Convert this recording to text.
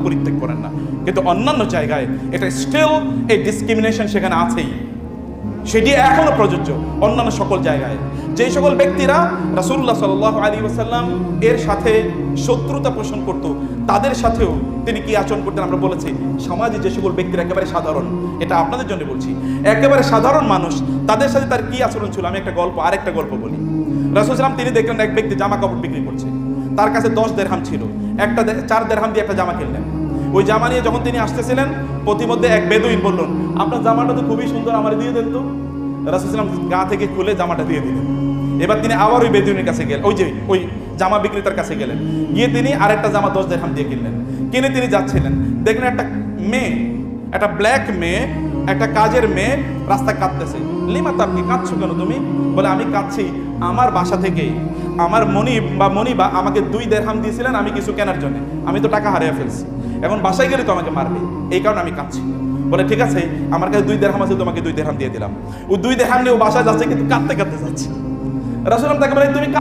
পরিত্যাগ করেন না। কিন্তু অন্যান্য জায়গায় এটা স্টিল এই ডিসক্রিমিনেশন সেখানে আছেই, সেটি এখনো প্রযোজ্য অন্যান্য সকল জায়গায়। যেই সকল ব্যক্তিরা রাসূলুল্লাহ সাল্লাল্লাহু আলাইহি ওয়াসাল্লাম এর সাথে শত্রুতা পোষণ করত, তাদের সাথেও তিনি কি আচরণ করতেন আমরা বলেছি। সমাজে যে সকল ব্যক্তিরা একেবারে সাধারণ, এটা আপনাদের জন্য বলছি, একেবারে সাধারণ মানুষ, তাদের সাথে তার কি আচরণ ছিল। আমি আরেকটা গল্প বলি। রাসূল সাল্লাল্লাহু তিনি দেখলেন এক ব্যক্তি জামা কাপড় বিক্রি করছে, তার কাছে 10 দিরহাম ছিল, 4 দিরহাম দিয়ে একটা জামা কিনলেন। ওই জামা নিয়ে যখন তিনি আসতেছিলেন, প্রতিমধ্যে এক বেদুইন বললেন, আপনার জামাটা তো খুবই সুন্দর, আমার দিয়ে দেন তো। রাসূল সাল্লাল্লাহু আলাইহি ওয়াসাল্লাম গা থেকে খুলে জামাটা দিয়ে দিলেন। এবার তিনি আবার ওই বেদুইনের কাছে গেলেন, ওই জামা বিক্রেতার কাছে গেলেন, গিয়ে তিনি আরেকটা জামা 10 দিরহাম দিয়ে কিনলেন। কিনে তিনি যাচ্ছিলেন, দেখলেন একটা মেয়ে, একটা ব্ল্যাক মেয়ে, একটা কাজের মেয়ে রাস্তায় কাঁদতেছে। লিমা তাবকি, কাঁদছো কেন তুমি? বলে আমি কাঁদছি, আমার বাসা থেকে আমার মনিবা আমাকে 2 দিরহাম দিয়েছিলেন আমি কিছু কেনার জন্য, আমি তো টাকা হারিয়ে ফেলছি, এখন বাসায় গেলে তো আমাকে মারবে, এই কারণে আমি কাঁদছি। বলে ঠিক আছে, আমার কাছে 2 দিরহাম আছে, তোমাকে 2 দিরহাম দিয়ে দিলাম। ও 2 দিরহাম নিয়ে ও বাসায় যাচ্ছে, কিন্তু কাঁদতে কাঁদতে যাচ্ছে। রাসূল তাকে বলে তুমি